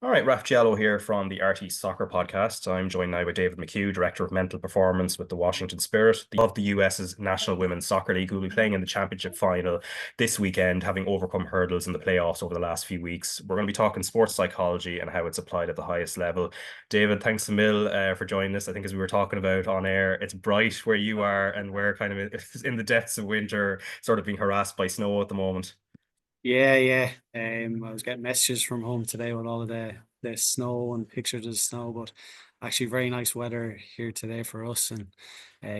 All right, Raf Diallo here from the RT Soccer Podcast. I'm joined now by David McHugh, Director of Mental Performance with the Washington Spirit of the US's National Women's Soccer League, who will be playing in the championship final this weekend, having overcome hurdles in the playoffs over the last few weeks. We're going to be talking sports psychology and how it's applied at the highest level. David, thanks a mil for joining us. I think as we were talking about on air, it's bright where you are, and we're kind of in the depths of winter, sort of being harassed by snow at the moment. Yeah, yeah. I was getting messages from home today with all of the snow and pictures of the snow, but actually very nice weather here today for us, and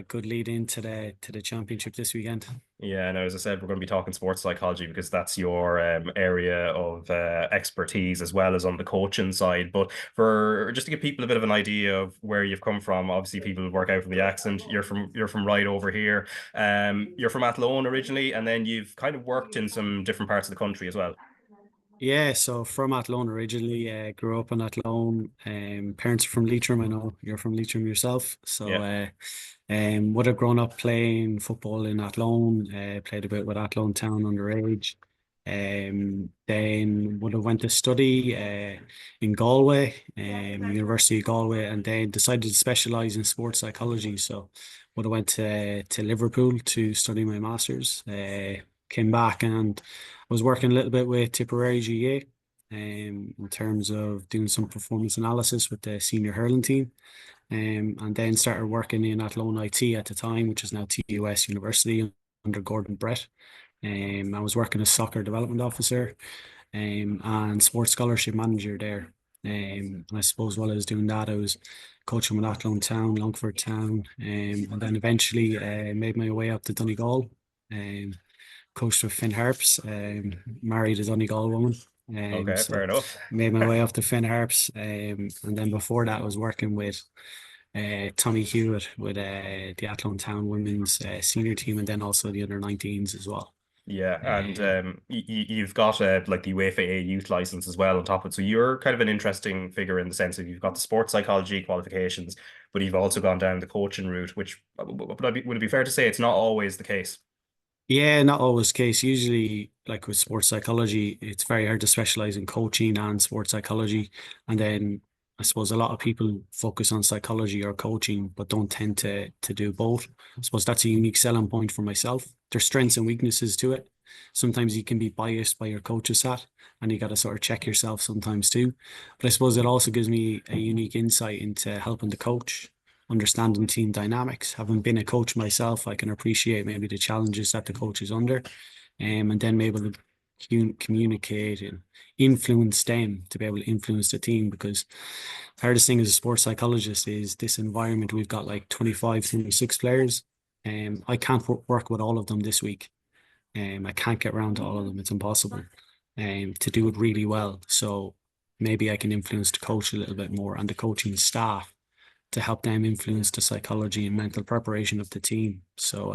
good lead into the championship this weekend. Yeah, and as I said, we're going to be talking sports psychology because that's your area of expertise as well as on the coaching side. But for just to give people a bit of an idea of where you've come from, obviously people work out from the accent. You're from right over here. You're from Athlone originally, and then you've kind of worked in some different parts of the country as well. Yeah, so from Athlone originally, grew up in Athlone. Parents are from Leitrim. I know you're from Leitrim yourself. So, Yeah. would have grown up playing football in Athlone. Played a bit with Athlone Town underage. Then would have went to study in Galway, University of Galway, and then decided to specialise in sports psychology. So, would have went to Liverpool to study my masters. Came back and I was working a little bit with Tipperary GA in terms of doing some performance analysis with the senior hurling team. And then started working in Athlone IT at the time, which is now TUS University under Gordon Brett. I was working as soccer development officer and sports scholarship manager there. And I suppose while I was doing that, I was coaching with Athlone Town, Longford Town, and then eventually made my way up to Donegal. Um, Coached with Finn Harps, married a Donegal woman. Okay, fair So enough. made my way up to Finn Harps. And then before that, I was working with Tommy Hewitt with the Athlone Town women's senior team, and then also the under 19s as well. Yeah, and Um, you've got like the UEFA A youth license as well on top of it. So you're kind of an interesting figure in the sense that you've got the sports psychology qualifications, but you've also gone down the coaching route, which would it be fair to say it's not always the case? yeah, not always the case. Usually, like with sports psychology, it's very hard to specialize in coaching and sports psychology. And then I suppose a lot of people focus on psychology or coaching, but don't tend to do both. I suppose that's a unique selling point for myself. There's strengths and weaknesses to it. Sometimes you can be biased by your coach's hat, and you got to sort of check yourself sometimes too. But I suppose it also gives me a unique insight into helping the coach understanding team dynamics. Having been a coach myself, I can appreciate maybe the challenges that the coach is under, and then be able to communicate and influence them to be able to influence the team. Because the hardest thing as a sports psychologist is this environment. We've got like 25, 26 players. I can't work with all of them this week. I can't get around to all of them. It's impossible to do it really well. So maybe I can influence the coach a little bit more and the coaching staff to help them influence the psychology and mental preparation of the team. So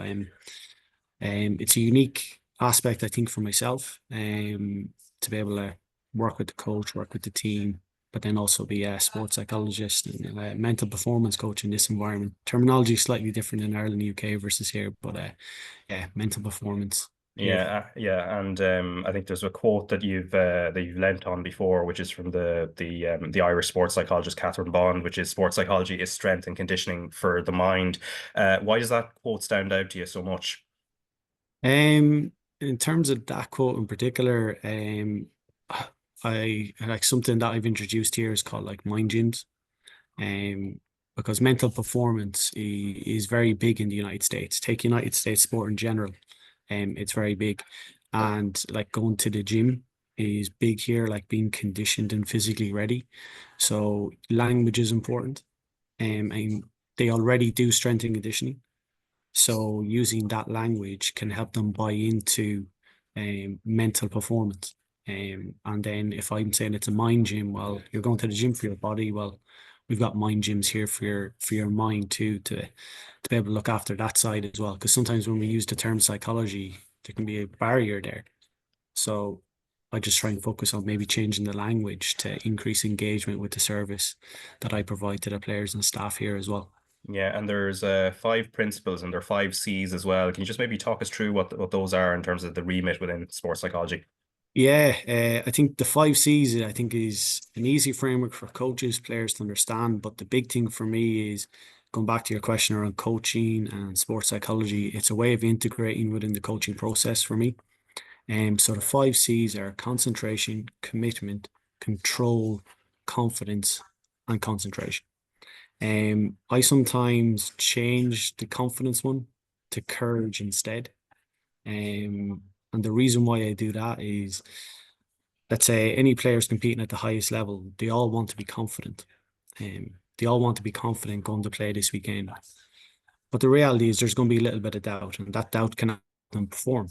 it's a unique aspect, I think, for myself, to be able to work with the coach, work with the team, but then also be a sports psychologist and a mental performance coach in this environment. Terminology is slightly different in Ireland, UK versus here, but yeah, mental performance here. Yeah, and I think there's a quote that you've lent on before, which is from the Irish sports psychologist Katherine Bond, which is sports psychology is strength and conditioning for the mind. Why does that quote stand out to you so much? In terms of that quote in particular, I like something that I've introduced here is called like mind gyms. Um, because mental performance is very big in the United States. Take United States sport in general, it's very big, and like going to the gym is big here, like being conditioned and physically ready. So language is important, and they already do strength and conditioning. So using that language can help them buy into mental performance. And then if I'm saying it's a mind gym, well, you're going to the gym for your body. Well, we've got mind gyms here for your mind too, to be able to look after that side as well. Because sometimes when we use the term psychology, there can be a barrier there. So I just try and focus on maybe changing the language to increase engagement with the service that I provide to the players and staff here as well. Yeah, and there's five principles and there are five C's as well. Can you just maybe talk us through what those are in terms of the remit within sports psychology? Yeah, I think the 5 C's I think is an easy framework for coaches, players to understand. But the big thing for me is going back to your question around coaching and sports psychology. It's a way of integrating within the coaching process for me. So the 5 C's are concentration, commitment, control, confidence, and concentration. I sometimes change the confidence one to courage instead. And the reason why I do that is, let's say any players competing at the highest level, they all want to be confident. They all want to be confident going to play this weekend. But the reality is there's going to be a little bit of doubt, and that doubt can help them perform.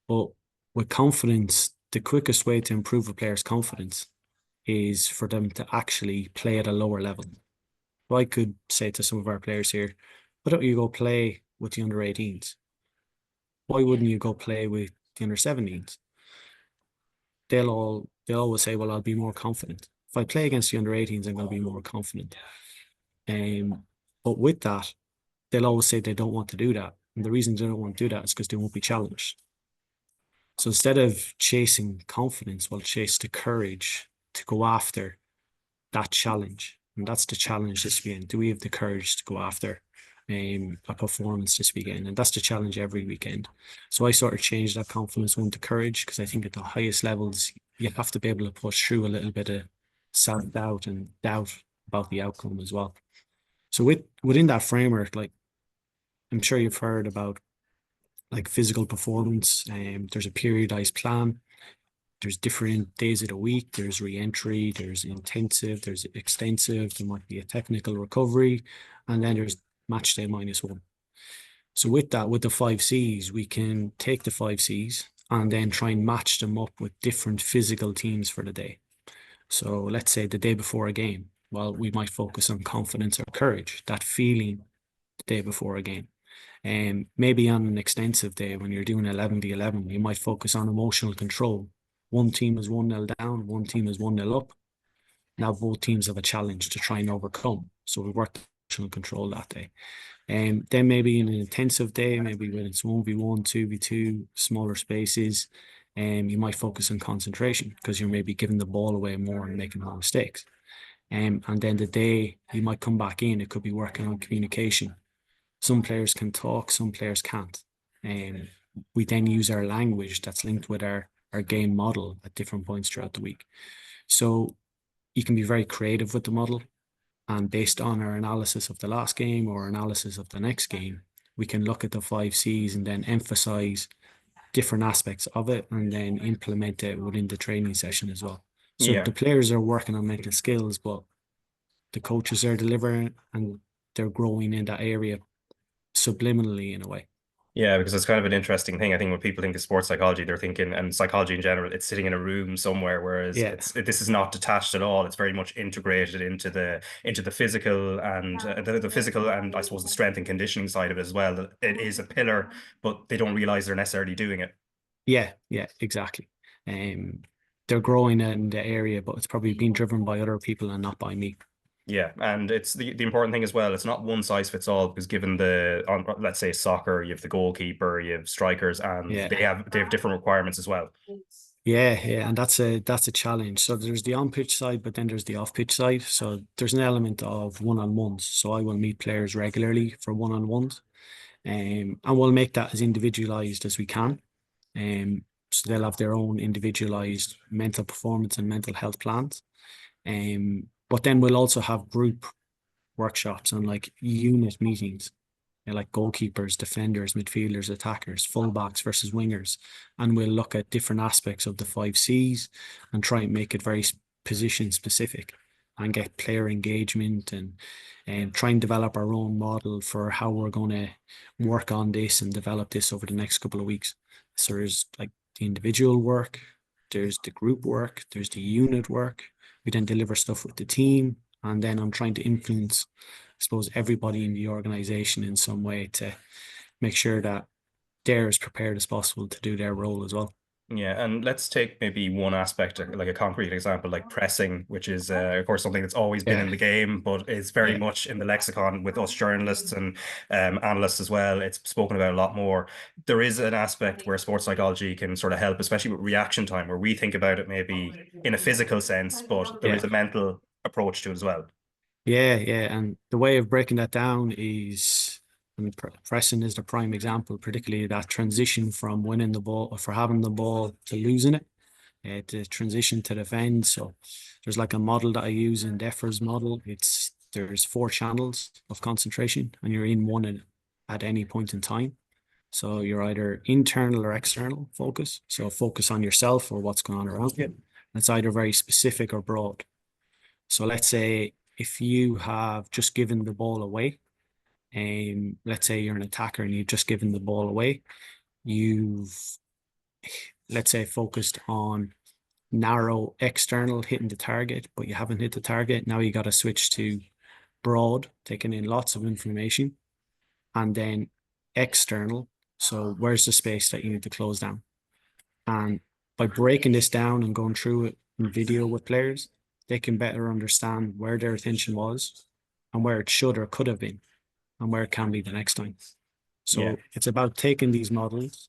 But with confidence, the quickest way to improve a player's confidence is for them to actually play at a lower level. So I could say to some of our players here, why don't you go play with the under 18s? Why wouldn't you go play with the under 17s? They'll always say, well, I'll be more confident. If I play against the under 18s, I'm going to be more confident. Um, but with that, they'll always say they don't want to do that. And the reason they don't want to do that is because they won't be challenged. So instead of chasing confidence, we'll chase the courage to go after that challenge. And that's the challenge this weekend. Do we have the courage to go after a performance this weekend? And that's the challenge every weekend. So I sort of changed that confidence one to courage because I think at the highest levels, you have to be able to push through a little bit of self-doubt and doubt about the outcome as well. So within that framework, like I'm sure you've heard about like physical performance. There's a periodized plan. There's different days of the week. There's re-entry, there's intensive, there's extensive, there might be a technical recovery, and then there's match day -1. So with that, with the 5 C's, we can take the 5 C's and then try and match them up with different physical teams for the day. So let's say the day before a game, well, we might focus on confidence or courage, that feeling the day before a game. And maybe on an extensive day when you're doing 11v11, you might focus on emotional control. One team is 1-0 down, one team is 1-0 up. Now both teams have a challenge to try and overcome. So we work emotional control that day. And then maybe in an intensive day, maybe when it's 1v1, 2v2, smaller spaces, and you might focus on concentration because you're maybe giving the ball away more and making more mistakes. And then the day you might come back in, it could be working on communication. Some players can talk, some players can't. And we then use our language that's linked with our game model at different points throughout the week. So you can be very creative with the model. And based on our analysis of the last game or analysis of the next game, we can look at the 5 C's and then emphasize different aspects of it and then implement it within the training session as well. So Yeah. the players are working on mental skills, but the coaches are delivering and they're growing in that area subliminally in a way. Yeah, because it's kind of an interesting thing. I think when people think of sports psychology, they're thinking, and psychology in general, it's sitting in a room somewhere, whereas Yeah. this is not detached at all. It's very much integrated into the physical and the physical and I suppose the strength and conditioning side of it as well. It is a pillar, but they don't realize they're necessarily doing it. Yeah, exactly. Um, they're growing in the area, but it's probably being driven by other people and not by me. Yeah, and it's the important thing as well. It's not one size fits all because given the on let's say soccer, you have the goalkeeper, you have strikers, and Yeah. they have different requirements as well. Yeah, and that's a challenge. So there's the on-pitch side, but then there's the off-pitch side. So there's an element of one-on-ones. So I will meet players regularly for one-on-ones, and we'll make that as individualized as we can. So they'll have their own individualized mental performance and mental health plans. But then we'll also have group workshops and like unit meetings, like goalkeepers, defenders, midfielders, attackers, fullbacks versus wingers. And we'll look at different aspects of the 5 C's and try and make it very position specific and get player engagement and try and develop our own model for how we're going to work on this and develop this over the next couple of weeks. So there's like the individual work, there's the group work, there's the unit work. We then deliver stuff with the team, and then I'm trying to influence, I suppose, everybody in the organization in some way to make sure that they're as prepared as possible to do their role as well. Yeah, and let's take maybe one aspect, like a concrete example, like pressing, which is, of course, something that's always been Yeah, in the game, but is very yeah, much in the lexicon with us journalists and analysts as well. It's spoken about a lot more. There is an aspect where sports psychology can sort of help, especially with reaction time, where we think about it maybe in a physical sense, but there is yeah. a mental approach to it as well. Yeah, yeah, and the way of breaking that down is, I mean, pressing is the prime example, particularly that transition from winning the ball or for having the ball to losing it, the transition to defend. So there's like a model that I use in Deffer's model. There's four channels of concentration, and you're in one at any point in time. So you're either internal or external focus. So focus on yourself or what's going on around you. It's either very specific or broad. So let's say if you have just given the ball away, and let's say you're an attacker and you've just given the ball away, you've, let's say, focused on narrow external hitting the target, but you haven't hit the target. Now you got to switch to broad, taking in lots of information, and then external. So where's the space that you need to close down? And by breaking this down and going through it in video with players, they can better understand where their attention was and where it should or could have been and where it can be the next time. Yeah. So it's about taking these models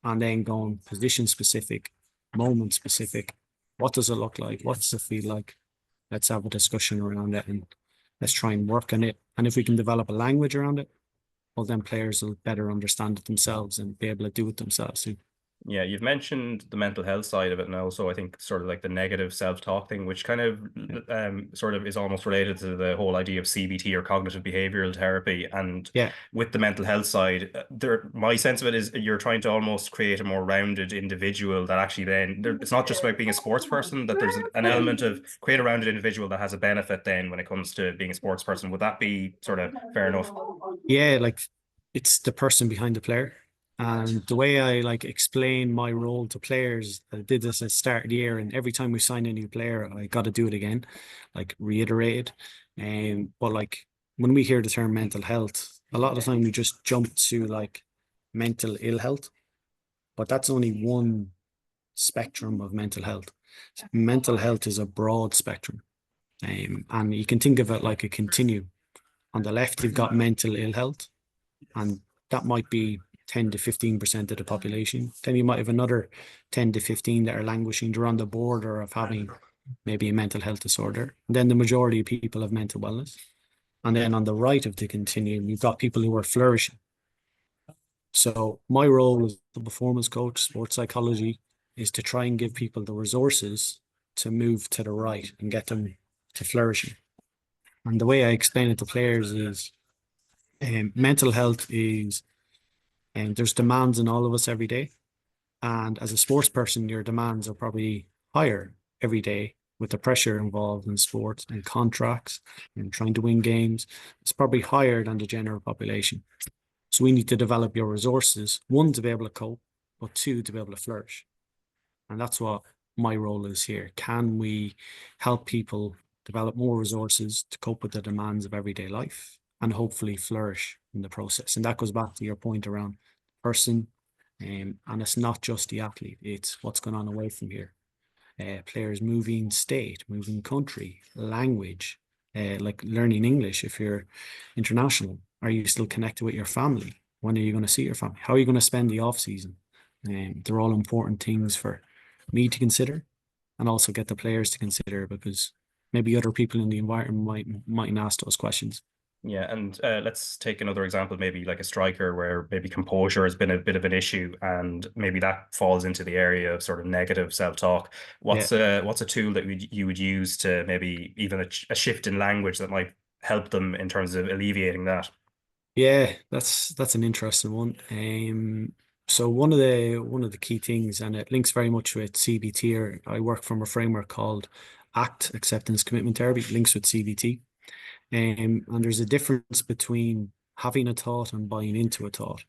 and then going position specific, moment specific. What does it look like? What does it feel like? Let's have a discussion around it and let's try and work on it. And if we can develop a language around it, well, then players will better understand it themselves and be able to do it themselves too. Yeah, you've mentioned the mental health side of it, and also I think sort of like the negative self-talk thing, which kind of Yeah. sort of is almost related to the whole idea of CBT or cognitive behavioral therapy. And Yeah. with the mental health side, there, my sense of it is you're trying to almost create a more rounded individual that actually then it's not just about being a sports person, that there's an Yeah. element of create a rounded individual that has a benefit then when it comes to being a sports person. Would that be sort of fair enough? Yeah, like it's the person behind the player. And the way I like explain my role to players, I did this at the start of the year, and every time we sign a new player, I got to do it again, like reiterate it. But like when we hear the term mental health, a lot of the time we just jump to like mental ill health, but that's only one spectrum of mental health. Mental health is a broad spectrum, and you can think of it like a continuum. On the left, you've got mental ill health, and that might be 10 to 15% of the population. Then you might have another 10 to 15 that are languishing. They're on the border of having maybe a mental health disorder. And then the majority of people have mental wellness. And then on the right of the continuum, you've got people who are flourishing. So my role as the performance coach, sports psychology, is to try and give people the resources to move to the right and get them to flourishing. And the way I explain it to players is mental health is, and there's demands in all of us every day. And as a sports person, your demands are probably higher every day with the pressure involved in sports and contracts and trying to win games. It's probably higher than the general population. So we need to develop your resources, one, to be able to cope, but two, to be able to flourish. And that's what my role is here. Can we help people develop more resources to cope with the demands of everyday life and hopefully flourish in the process? And that goes back to your point around person. And it's not just the athlete, it's what's going on away from here. Players moving state, moving country, language, like learning English if you're international. Are you still connected with your family? When are you going to see your family? How are you going to spend the off season? They're all important things for me to consider and also get the players to consider because maybe other people in the environment mightn't ask those questions. Yeah, and let's take another example, maybe like a striker where maybe composure has been a bit of an issue, and maybe that falls into the area of sort of negative self-talk. Yeah. What's a tool that you would use to maybe even a shift in language that might help them in terms of alleviating that? Yeah, that's an interesting one. So one of the key things, and it links very much with CBT. Or I work from a framework called ACT, Acceptance Commitment Therapy. It links with CBT. And there's a difference between having a thought and buying into a thought.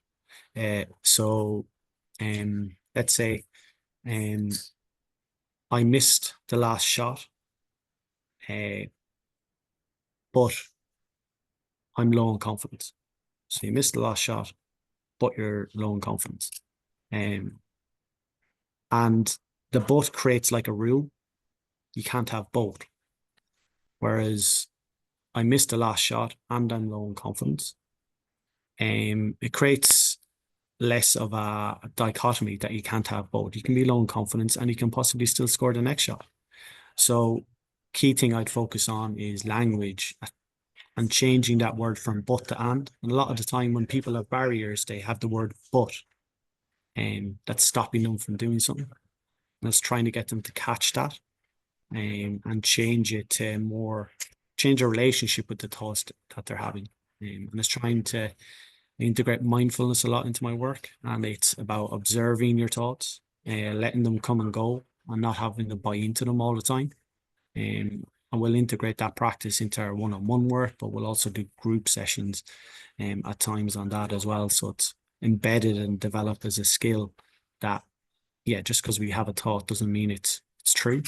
So let's say um, I missed the last shot, uh, but I'm low on confidence. So you missed the last shot, but you're low on confidence. Um, And the but creates like a rule. You can't have both. Whereas I missed the last shot and I'm low in confidence. It creates less of a dichotomy that you can't have both. You can be low in confidence and you can possibly still score the next shot. So key thing I'd focus on is language and changing that word from but to and a lot of the time when people have barriers, they have the word but, and that's stopping them from doing something. And it's trying to get them to catch that, and change it to more, change a relationship with the thoughts that they're having. And it's trying to integrate mindfulness a lot into my work. And it's about observing your thoughts, letting them come and go and not having to buy into them all the time. And we'll integrate that practice into our one-on-one work, but we'll also do group sessions at times on that as well. So it's embedded and developed as a skill that, yeah, just because we have a thought doesn't mean it's true.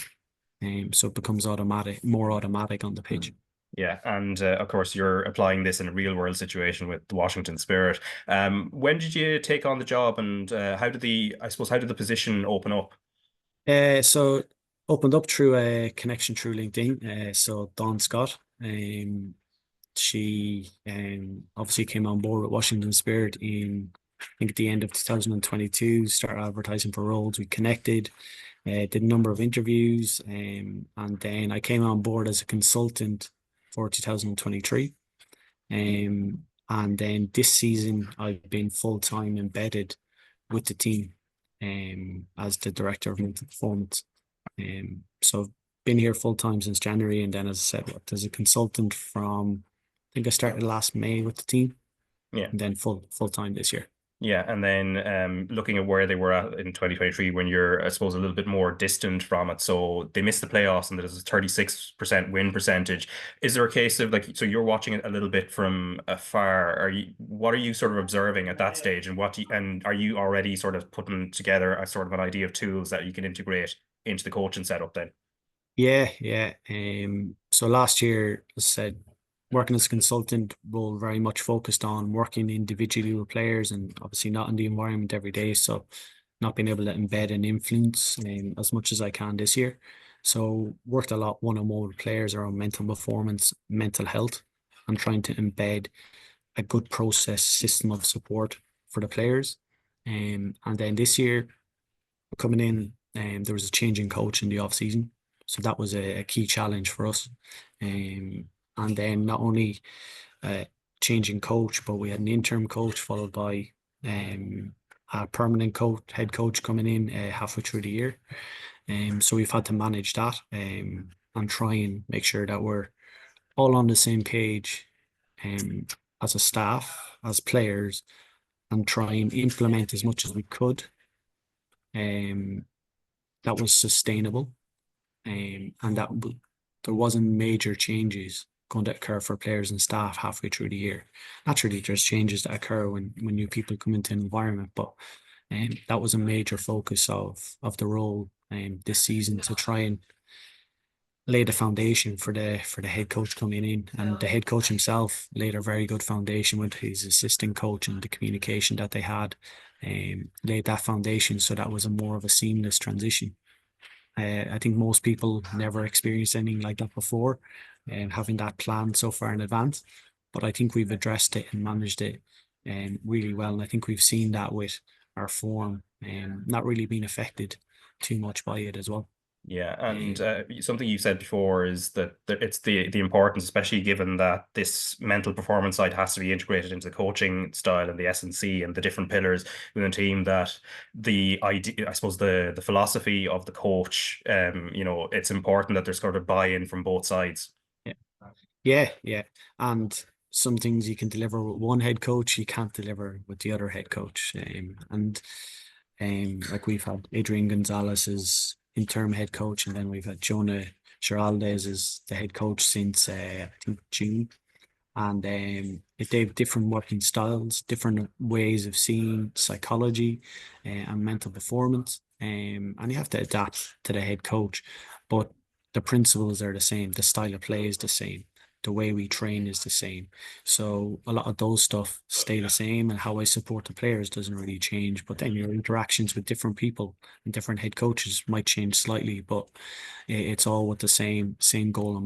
So it becomes automatic, more automatic on the pitch. Yeah, and of course you're applying this in a real world situation with the Washington Spirit. When did you take on the job, and I suppose, how did the position open up? So opened up through a connection through LinkedIn. So Dawn Scott, she obviously came on board with Washington Spirit in, I think, at the end of 2022, started advertising for roles. We connected, did a number of interviews, and then I came on board as a consultant for 2023. And then this season, I've been full-time embedded with the team as the director of mental performance. So I've been here full-time since January, and then, as I said, worked as a consultant from, I think I started last May with the team, Yeah. and then full-time this year. Yeah, and then looking at where they were at in 2023, when you're, I suppose, a little bit more distant from it. So they missed the playoffs and there's a 36% win percentage. Is there a case of, like, so you're watching it a little bit from afar? What are you sort of observing at that stage, and and are you already sort of putting together a sort of an idea of tools that you can integrate into the coaching setup then? Yeah, yeah. So last year, as I said, working as a consultant role very much focused on working individually with players and obviously not in the environment every day. So not being able to embed and influence as much as I can this year. So worked a lot one-on-one with players around mental performance, mental health, and trying to embed a good process system of support for the players. And then this year coming in, there was a change in coach in the off season, so that was a key challenge for us. And then not only changing coach, but we had an interim coach followed by a permanent coach, head coach coming in halfway through the year. So we've had to manage that and try and make sure that we're all on the same page um, as a staff, as players, and try and implement as much as we could that was sustainable, and that there wasn't major changes going to occur for players and staff halfway through the year. Naturally, there's changes that occur when new people come into an environment, but that was a major focus of the role this season, to try and lay the foundation for the head coach coming in. And the head coach himself laid a very good foundation with his assistant coach, and the communication that they had laid that foundation, so that was a more of a seamless transition. I think most people never experienced anything like that before, and having that planned so far in advance. But I think we've addressed it and managed it really well. And I think we've seen that with our form not really being affected too much by it as well. Yeah, and Um, something you said before is that it's the importance, especially given that this mental performance side has to be integrated into the coaching style and the S&C and the different pillars within a team, that the idea, I suppose, the philosophy of the coach, it's important that there's sort of buy-in from both sides. yeah, yeah, yeah. And some things you can deliver with one head coach, you can't deliver with the other head coach. And like we've had Adrian Gonzalez as interim head coach, and then we've had Jonah Giraldes as the head coach since I think June. And they have different working styles, different ways of seeing psychology and mental performance. And you have to adapt to the head coach, but the principles are the same. The style of play is the same. the way we train is the same. So a lot of those stuff stay the same, and how I support the players doesn't really change. But then your interactions with different people and different head coaches might change slightly, but it's all with the same goal in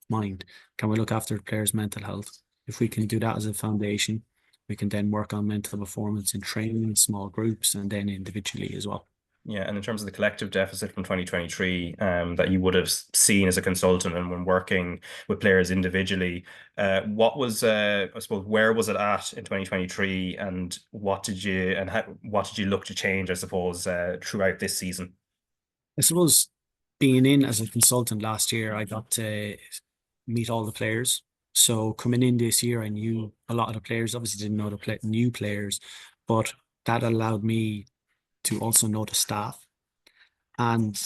mind. Can we look after the players' mental health? If we can do that as a foundation, we can then work on mental performance in training in small groups and then individually as well. Yeah, and in terms of the collective deficit from 2023, that you would have seen as a consultant and when working with players individually, what was, I suppose, where was it at in 2023, and what did you look to change, I suppose, throughout this season? I suppose being in as a consultant last year, I got to meet all the players. So coming in this year, I knew a lot of the players. Obviously, didn't know the new players, but that allowed me to also know the staff. And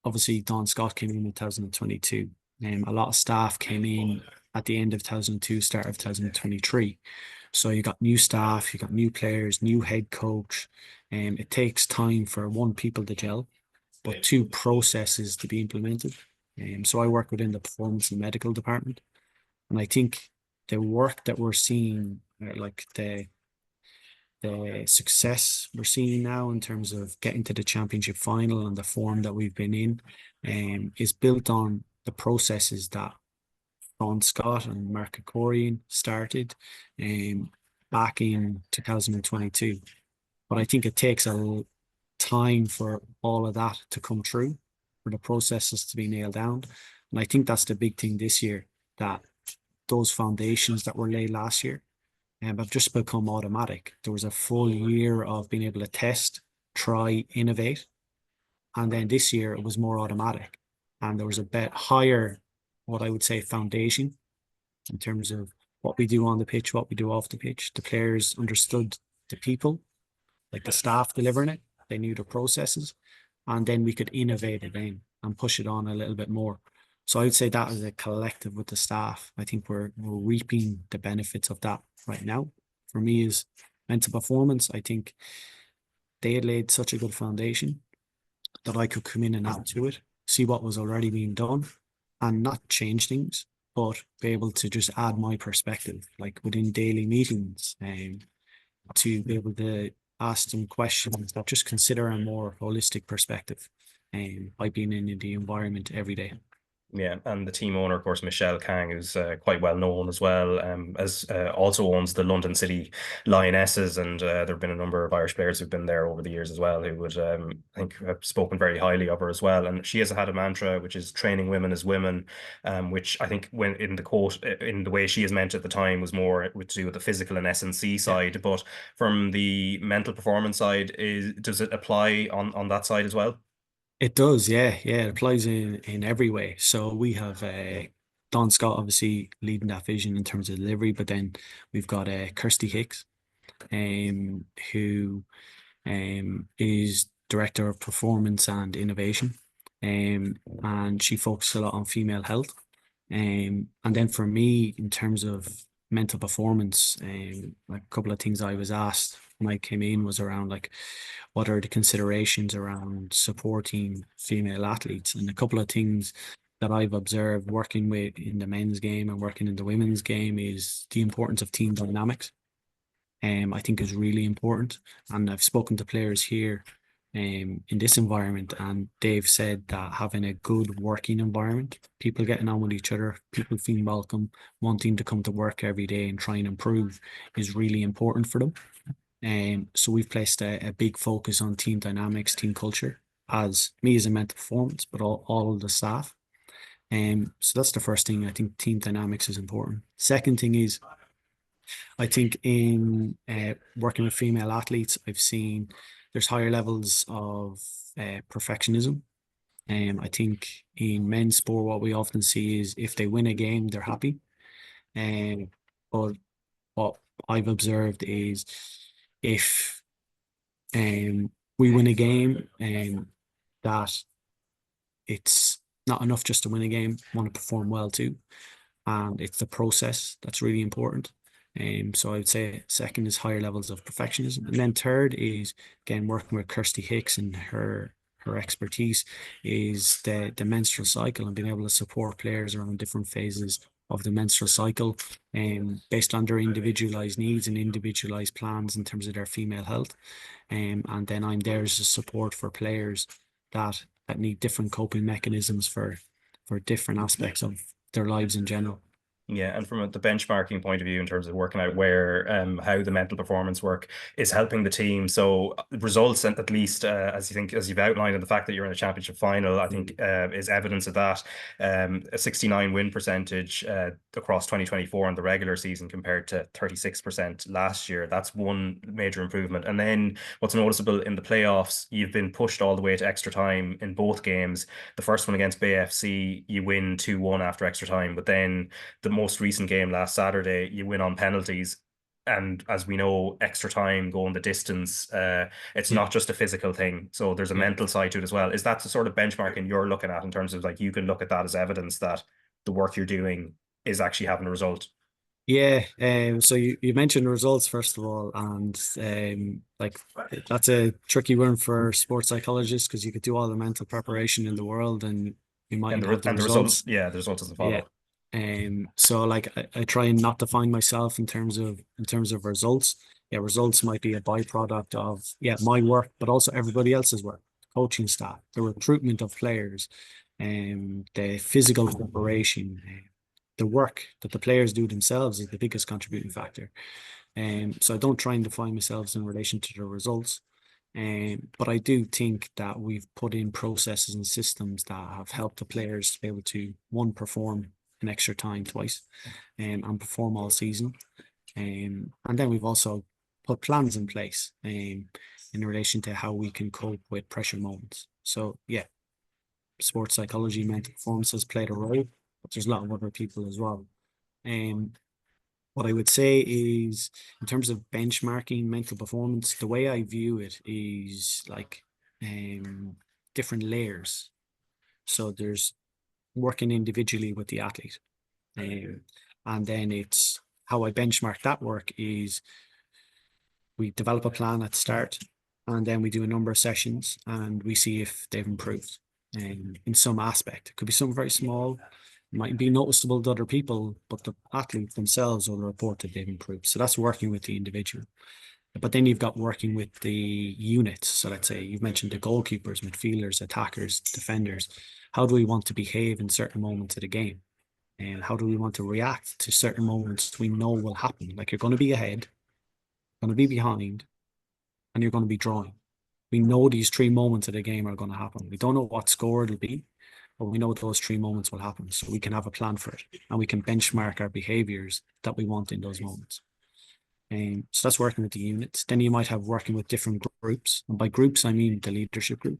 obviously, Don Scott came in 2022. A lot of staff came in at the end of 2002, start of 2023. So you got new staff, you got new players, new head coach. It takes time for one, people to gel, but two, processes to be implemented. So I work within the performance and medical department, and I think the work that we're seeing, like the success we're seeing now in terms of getting to the championship final and the form that we've been in, is built on the processes that Ron Scott and Mark Corian started back in 2022. But I think it takes a time for all of that to come true, for the processes to be nailed down. And I think that's the big thing this year, that those foundations that were laid last year have just become automatic. There was a full year of being able to test, try, innovate. And then this year it was more automatic. And there was a bit higher, what I would say, foundation in terms of what we do on the pitch, what we do off the pitch. The players understood the people, like the staff delivering it. They knew the processes, and then we could innovate again and push it on a little bit more. So I would say that as a collective with the staff, I think we're reaping the benefits of that right now. For me, is mental performance. I think they had laid such a good foundation that I could come in and add to it, see what was already being done, and not change things, but be able to just add my perspective, like within daily meetings, to be able to ask them questions that just consider a more holistic perspective, by being in the environment every day. Yeah, and the team owner, of course, Michelle Kang, who's quite well known as well, as also owns the London City Lionesses, and there have been a number of Irish players who've been there over the years as well, who would, I think, have spoken very highly of her as well. And she has had a mantra, which is training women as women, which I think, when in the quote, in the way she has meant at the time, was more to do with the physical and S&C side. Yeah. But from the mental performance side, does it apply on that side as well? It does, yeah, yeah. It applies in every way. So we have Don Scott obviously leading that vision in terms of delivery, but then we've got Kirsty Hicks, who is director of performance and innovation, and she focuses a lot on female health. And then for me, in terms of mental performance, like a couple of things I was asked when I came in was around, like, what are the considerations around supporting female athletes? And a couple of things that I've observed working with in the men's game and working in the women's game is the importance of team dynamics. I think is really important. And I've spoken to players here in this environment, and they've said that having a good working environment, people getting on with each other, people feeling welcome, wanting to come to work every day and try and improve, is really important for them. So we've placed a big focus on team dynamics, team culture, as me as a mental performance, but all of the staff. So that's the first thing. I think team dynamics is important. Second thing is, I think in working with female athletes, I've seen there's higher levels of perfectionism. I think in men's sport, what we often see is if they win a game, they're happy. But what I've observed is, if we win a game, that it's not enough just to win a game, want to perform well too. And it's the process that's really important. So I would say second is higher levels of perfectionism. And then third is, again, working with Kirsty Hicks and her expertise is the menstrual cycle, and being able to support players around different phases of the menstrual cycle, based on their individualized needs and individualized plans in terms of their female health. And then I'm there as a support for players that need different coping mechanisms for different aspects of their lives in general. Yeah, and from the benchmarking point of view, in terms of working out where how the mental performance work is helping the team. So results, and at least as you think, as you've outlined, and the fact that you're in a championship final, I think is evidence of that. A 69 win percentage across 2024 in the regular season compared to 36% last year. That's one major improvement. And then what's noticeable in the playoffs, you've been pushed all the way to extra time in both games. The first one against Bay FC, you win 2-1 after extra time, but then the most recent game last Saturday, you win on penalties. And as we know, extra time, going the distance, it's Yeah, not just a physical thing. So there's a yeah. mental side to it as well. Is that the sort of benchmarking you're looking at in terms of like you can look at that as evidence that the work you're doing is actually having a result? Yeah, so you mentioned the results first of all, and like that's a tricky one for sports psychologists because you could do all the mental preparation in the world and you And mightn't the have the and the result, results. yeah, the result doesn't Yeah. follow. So like I try and not define myself in terms of results. Yeah, results might be a byproduct of my work, but also everybody else's work, coaching staff, the recruitment of players, the physical preparation, the work that the players do themselves is the biggest contributing factor. So I don't try and define myself in relation to the results. But I do think that we've put in processes and systems that have helped the players to be able to, one, perform an extra time twice, and perform all season. And then we've also put plans in place in relation to how we can cope with pressure moments. So yeah, sports psychology, mental performance has played a role, but there's a lot of other people as well. Um, what I would say is, in terms of benchmarking mental performance, the way I view it is like um, different layers. So there's working individually with the athlete. Um, and then it's how I benchmark that work is we develop a plan at the start and then we do a number of sessions and we see if they've improved in some aspect. It could be something very small, might be noticeable to other people, but the athletes themselves will report that they've improved. So that's working with the individual. But then you've got working with the units. So let's say you've mentioned the goalkeepers, midfielders, attackers, defenders. How do we want to behave in certain moments of the game? And how do we want to react to certain moments we know will happen? Like you're going to be ahead, going to be behind, and you're going to be drawing. We know these three moments of the game are going to happen. We don't know what score it'll be, but we know those three moments will happen. So we can have a plan for it and we can benchmark our behaviors that we want in those moments. So that's working with the units. Then you might have working with different groups. And by groups, I mean the leadership group.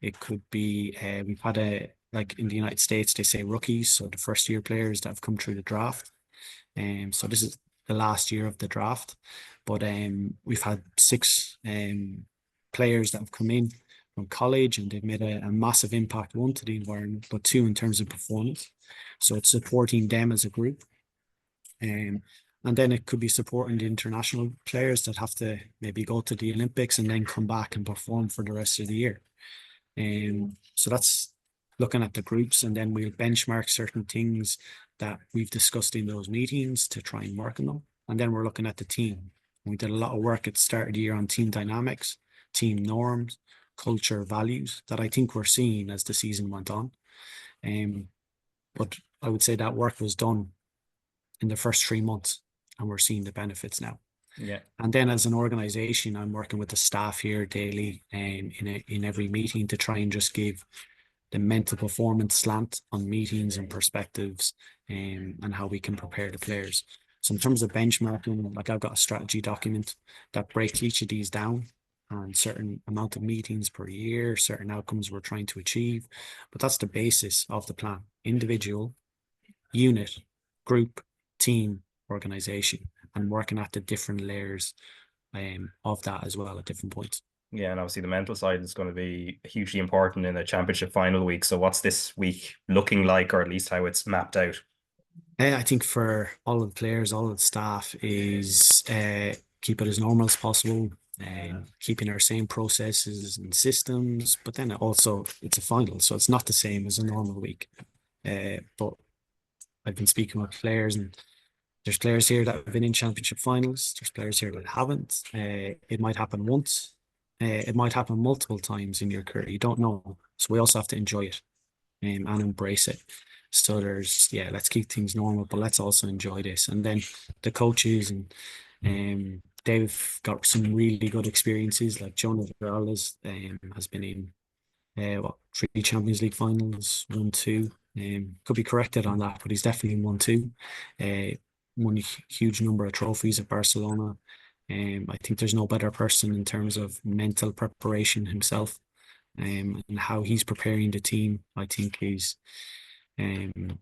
It could be, we've had like in the United States, they say rookies. So the first year players that have come through the draft. So this is the last year of the draft, but we've had six players that have come in from college and they've made a massive impact, one to the environment, but two in terms of performance. So it's supporting them as a group. And then it could be supporting the international players that have to maybe go to the Olympics and then come back and perform for the rest of the year. So that's looking at the groups, and then we'll benchmark certain things that we've discussed in those meetings to try and work on them. And then we're looking at the team. We did a lot of work at the start of the year on team dynamics, team norms, culture, values that I think we're seeing as the season went on. But I would say that work was done in the first 3 months, and we're seeing the benefits now. Yeah. And then as an organization, I'm working with the staff here daily in every meeting to try and just give the mental performance slant on meetings and perspectives, and how we can prepare the players. So in terms of benchmarking, like I've got a strategy document that breaks each of these down and certain amount of meetings per year, certain outcomes we're trying to achieve. But that's the basis of the plan: individual, unit, group, team, organization, and working at the different layers of that as well at different points. Yeah, and obviously the mental side is going to be hugely important in a championship final week. So what's this week looking like, or at least how it's mapped out? I think for all of the players, all of the staff is keep it as normal as possible and keeping our same processes and systems. But then also it's a final, so it's not the same as a normal week. But I've been speaking with players, and there's players here that have been in championship finals. There's players here that haven't. It might happen once. It might happen multiple times in your career. You don't know. So we also have to enjoy it, and embrace it. So yeah, let's keep things normal, but let's also enjoy this. And then the coaches and they've got some really good experiences. Like Jonah Veralles has been in three Champions League finals, won two. Could be corrected on that, but he's definitely won two. Won a huge number of trophies at Barcelona. I think there's no better person in terms of mental preparation himself, and how he's preparing the team. I think is um,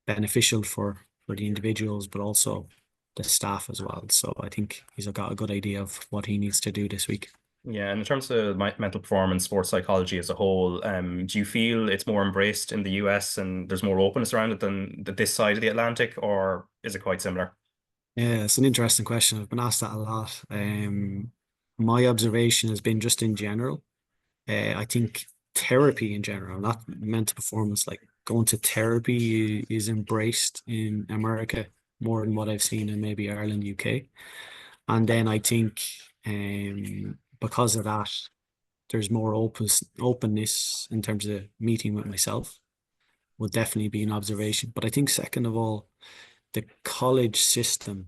beneficial for the individuals, but also the staff as well. So I think he's got a good idea of what he needs to do this week. Yeah, and in terms of mental performance, sports psychology as a whole, do you feel it's more embraced in the US and there's more openness around it than this side of the Atlantic, or is it quite similar? Yeah, it's an interesting question. I've been asked that a lot. My observation has been just in general. I think therapy in general, not mental performance, like going to therapy is embraced in America more than what I've seen in maybe Ireland, UK. And then I think because of that, there's more openness in terms of meeting with myself will definitely be an observation. But I think second of all, the college system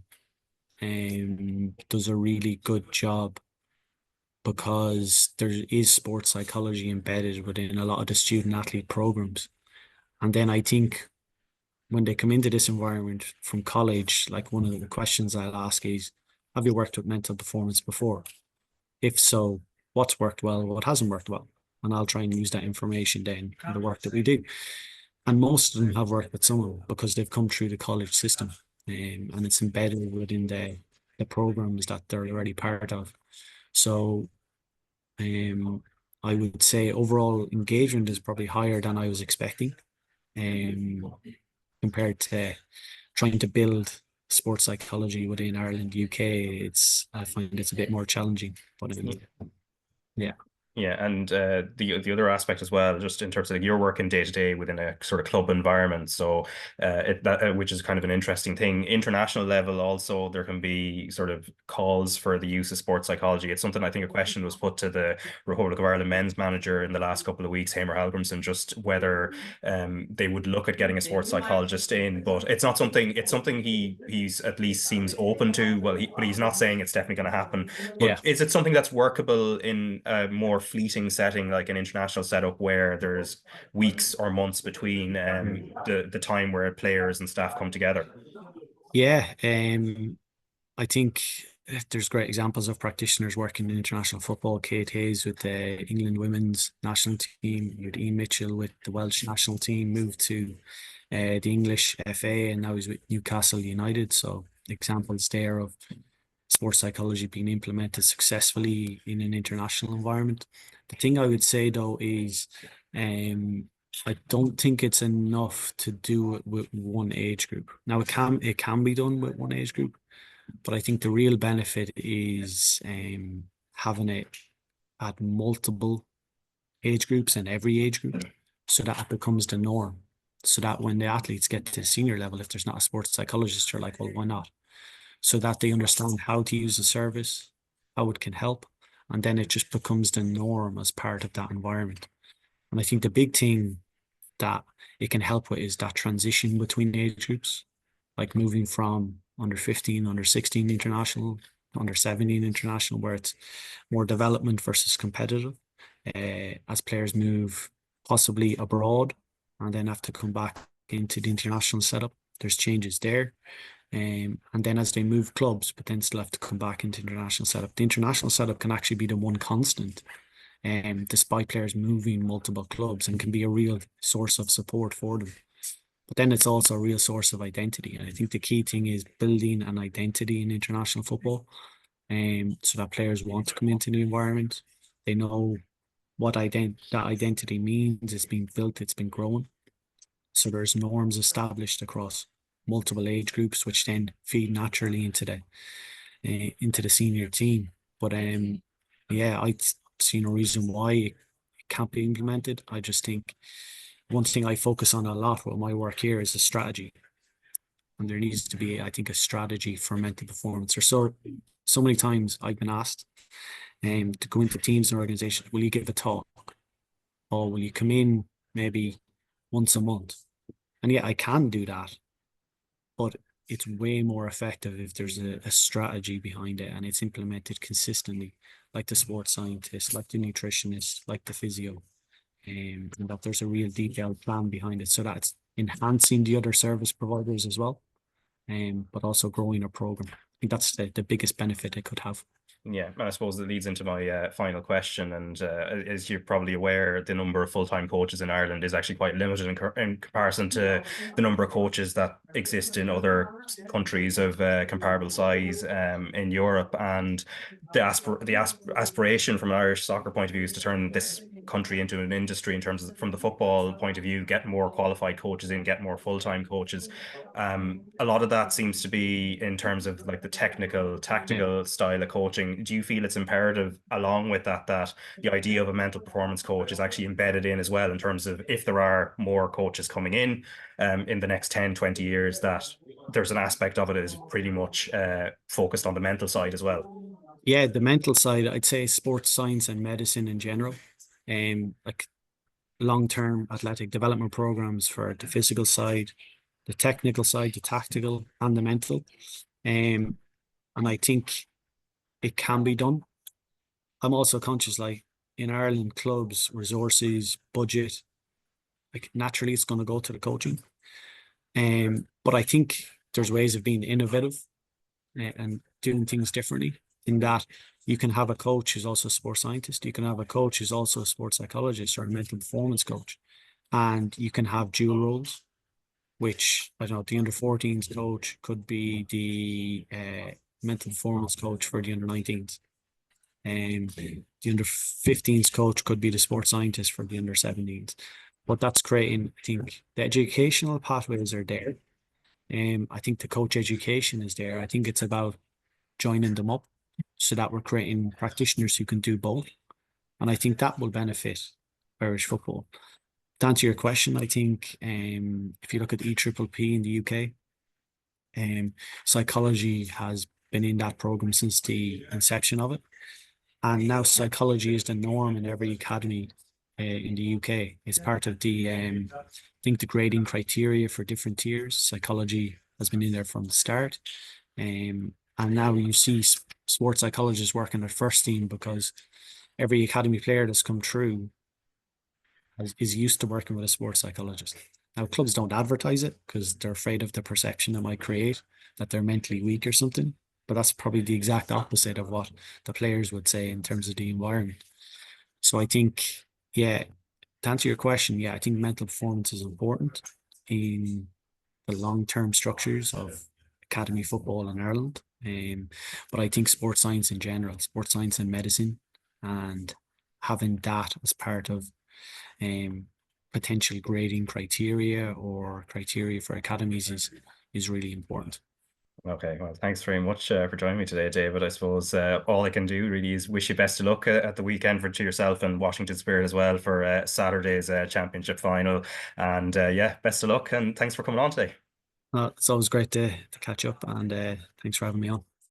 does a really good job because there is sports psychology embedded within a lot of the student athlete programs. And then I think when they come into this environment from college, like one of the questions I'll ask is, have you worked with mental performance before? If so, what's worked well, what hasn't worked well? And I'll try and use that information then in the work that we do. And most of them have worked with someone because they've come through the college system, and it's embedded within the programs that they're already part of. So I would say overall engagement is probably higher than I was expecting, um, compared to trying to build sports psychology within Ireland, UK. I find it's a bit more challenging, but yeah. Yeah, and the other aspect as well, just in terms of like your working day to day within a sort of club environment. So which is kind of an interesting thing. International level, also there can be sort of calls for the use of sports psychology. It's something I think a question was put to the Republic of Ireland men's manager in the last couple of weeks, Hamer Halgrimson, just whether they would look at getting a sports psychologist in. But it's not something. It's something he's at least seems open to. Well, but he's not saying it's definitely going to happen. Yeah. But is it something that's workable in a more fleeting setting, like an international setup, where there's weeks or months between the time where players and staff come together? Yeah, I think there's great examples of practitioners working in international football. Kate Hayes with the England women's national team, you had Ian Mitchell with the Welsh national team, moved to the English FA, and now he's with Newcastle United. So examples there of sports psychology being implemented successfully in an international environment. The thing I would say though is, um, I don't think it's enough to do it with one age group. Now it can be done with one age group, but I think the real benefit is having it at multiple age groups and every age group, so that it becomes the norm. So that when the athletes get to senior level, if there's not a sports psychologist, they're like, well, why not? So that they understand how to use the service, how it can help, and then it just becomes the norm as part of that environment. And I think the big thing that it can help with is that transition between age groups, like moving from under 15, under 16 international, under 17 international, where it's more development versus competitive. As players move possibly abroad and then have to come back into the international setup, there's changes there. And then as they move clubs, but then still have to come back into international setup. The international setup can actually be the one constant, despite players moving multiple clubs, and can be a real source of support for them. But then it's also a real source of identity. And I think the key thing is building an identity in international football, so that players want to come into the environment. They know what that identity means. It's been built, it's been grown. So there's norms established across multiple age groups, which then feed naturally into the senior team. But yeah, I see no reason why it can't be implemented. I just think one thing I focus on a lot with my work here is the strategy. And there needs to be, I think, a strategy for mental performance. Or so many times I've been asked to go into teams and organizations, will you give a talk? Or will you come in maybe once a month? And yeah, I can do that, but it's way more effective if there's a strategy behind it and it's implemented consistently, like the sports scientist, like the nutritionist, like the physio, and that there's a real detailed plan behind it so that it's enhancing the other service providers as well, but also growing a program. I think that's the biggest benefit it could have. Yeah, and I suppose it leads into my final question. And as you're probably aware, the number of full-time coaches in Ireland is actually quite limited in comparison to the number of coaches that exist in other countries of comparable size in Europe. And the aspiration from an Irish soccer point of view is to turn this country into an industry in terms of from the football point of view, get more qualified coaches in, get more full-time coaches. A lot of that seems to be in terms of like the technical, tactical style of coaching. Do you feel it's imperative along with that, that the idea of a mental performance coach is actually embedded in as well, in terms of if there are more coaches coming in the next 10, 20 years, that there's an aspect of it is pretty much focused on the mental side as well? Yeah, the mental side, I'd say sports science and medicine in general, like long-term athletic development programs for the physical side, the technical side, the tactical, and the mental. And I think it can be done. I'm also conscious, like in Ireland, clubs, resources, budget, like naturally it's going to go to the coaching. But I think there's ways of being innovative and doing things differently. In that you can have a coach who's also a sports scientist, you can have a coach who's also a sports psychologist or a mental performance coach, and you can have dual roles, which I don't know, the under 14s coach could be the mental performance coach for the under 19s. And the under 15s coach could be the sports scientist for the under 17s. But that's creating, I think, the educational pathways are there. I think the coach education is there. I think it's about joining them up so that we're creating practitioners who can do both. And I think that will benefit Irish football. To answer your question, I think if you look at EPPP in the UK, psychology has been in that program since the inception of it. And now psychology is the norm in every academy in the UK. It's part of the, I think, the grading criteria for different tiers. Psychology has been in there from the start. And now you see sports psychologists working at first team because every academy player that's come through is used to working with a sports psychologist. Now, clubs don't advertise it because they're afraid of the perception it might create that they're mentally weak or something. But that's probably the exact opposite of what the players would say in terms of the environment. So I think, yeah, to answer your question, yeah, I think mental performance is important in the long-term structures of academy football in Ireland. But I think sports science in general, sports science and medicine, and having that as part of potential grading criteria or criteria for academies is really important. Okay, well, thanks very much for joining me today, David. I suppose all I can do really is wish you best of luck at the weekend for to yourself and Washington Spirit as well for Saturday's championship final. And yeah, best of luck and thanks for coming on today. It's always great to catch up, and thanks for having me on.